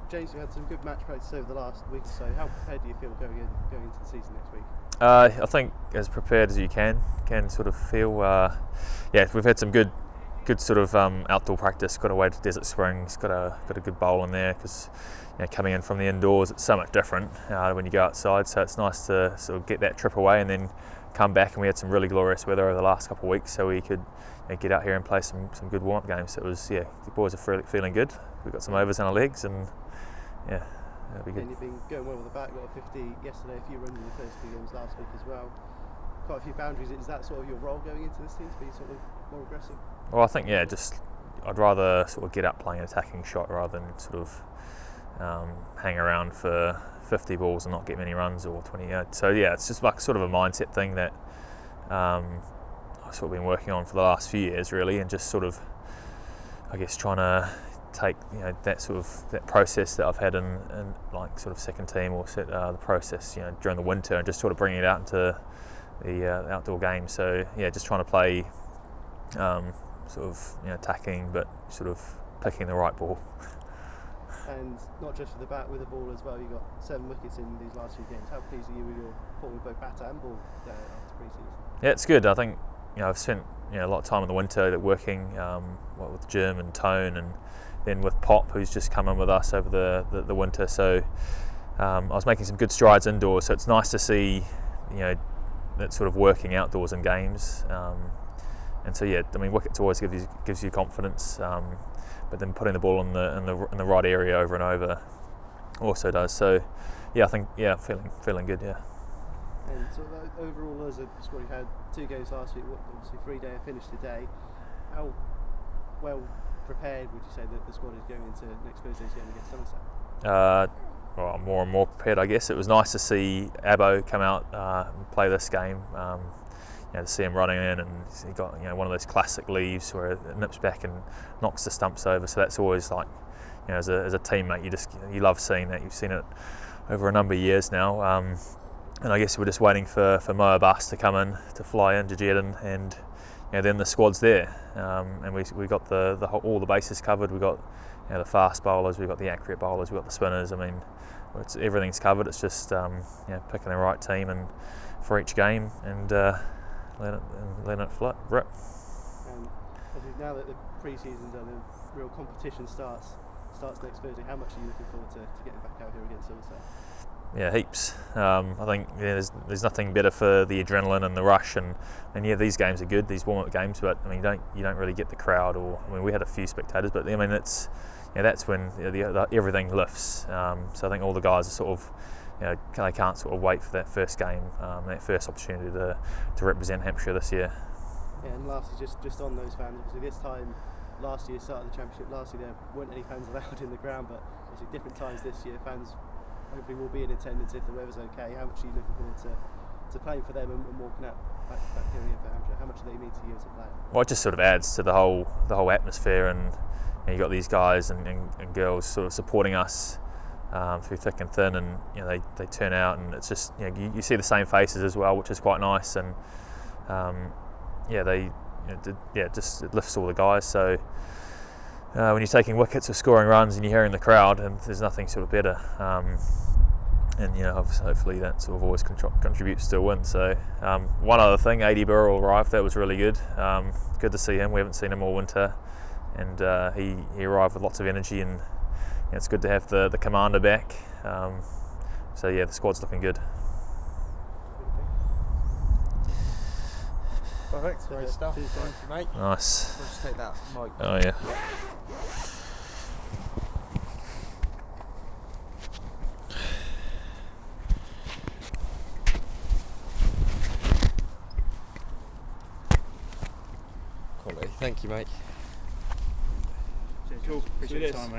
James, you had some good match practice over the last week or so. How prepared do you feel going into the season next week? I think as prepared as you can sort of feel. We've had some good sort of outdoor practice. Got away to Desert Springs. Got a good bowl in there because coming in from the indoors, it's so much different when you go outside. So it's nice to sort of get that trip away and then come back. And we had some really glorious weather over the last couple of weeks, so we could get out here and play some good warm-up games. So it was the boys are feeling good. We've got some overs in our legs, and that'll be good. And you've been going well with the back. Got a 50 yesterday, a few runs in the first 2 games last week as well. Quite a few boundaries. Is that sort of your role going into this team, to be sort of more aggressive? Well, I think I'd rather sort of get up playing an attacking shot rather than sort of hang around for 50 balls and not get many runs or 20 yards. So it's just like sort of a mindset thing that I've sort of been working on for the last few years really, and just sort of I guess trying to take that process that I've had in like sort of second team or the process during the winter, and just sort of bringing it out into the outdoor game. So just trying to play sort of attacking, but sort of picking the right ball. And not just for the bat, with the ball as well. You got 7 wickets in these last few games. How pleased are you with your form with both bat and ball after pre-season? Yeah, it's good. I think I've spent a lot of time in the winter working with Jim and Tone, and then with Pop, who's just come in with us over the winter. So I was making some good strides indoors. So it's nice to see that sort of working outdoors in games. And so wickets always gives you confidence. But then putting the ball in the right area over and over also does. So I think feeling good. Yeah. And so overall, as a squad, you had 2 games last week. Obviously, 3-day finish today. How well prepared would you say that the squad is going into next Thursday's game against Somerset? Well, more and more prepared, I guess. It was nice to see Abbo come out and play this game. To see him running in, and he got one of those classic leaves where it nips back and knocks the stumps over. So that's always like, as a teammate, you love seeing that. You've seen it over a number of years now, and I guess we're just waiting for Mo Abbas to come in, to fly into Jeddah, and then the squad's there, and we got all the bases covered. We got the fast bowlers, we got the accurate bowlers, we got the spinners. I mean, everything's covered. It's just picking the right team and for each game, and let it rip. And obviously now that the pre-season's done and real competition starts next Thursday, how much are you looking forward to getting back out here against Somerset? Yeah, heaps. I think there's nothing better for the adrenaline and the rush, and these games are good, these warm-up games, but you don't really get the crowd, or we had a few spectators, but it's that's when everything lifts. So I think all the guys are sort of they can't sort of wait for that first game, that first opportunity to represent Hampshire this year. Yeah, and lastly, just on those fans, obviously this time last year, started the championship, last year there weren't any fans allowed in the ground, but obviously different times this year, fans hopefully will be in attendance if the weather's okay. How much are you looking forward to playing for them and walking out back here again for Hampshire? How much do they mean to you as a player? Well, it just sort of adds to the whole atmosphere, and you got these guys and girls sort of supporting us through thick and thin, and they turn out, and it's just you see the same faces as well, which is quite nice, and just it lifts all the guys. So when you're taking wickets or scoring runs and you're hearing the crowd, and there's nothing sort of better, and hopefully that sort of always contributes to a win. So one other thing, AD Burrell arrived. That was really good. Good to see him. We haven't seen him all winter, and he arrived with lots of energy, and it's good to have the commander back. The squad's looking good. Perfect, great stuff. Cheers, thank you, mate. Nice. We'll just take that mic. Oh yeah. Quality. Thank you, mate. Cheers. Cool. Appreciate your time, mate.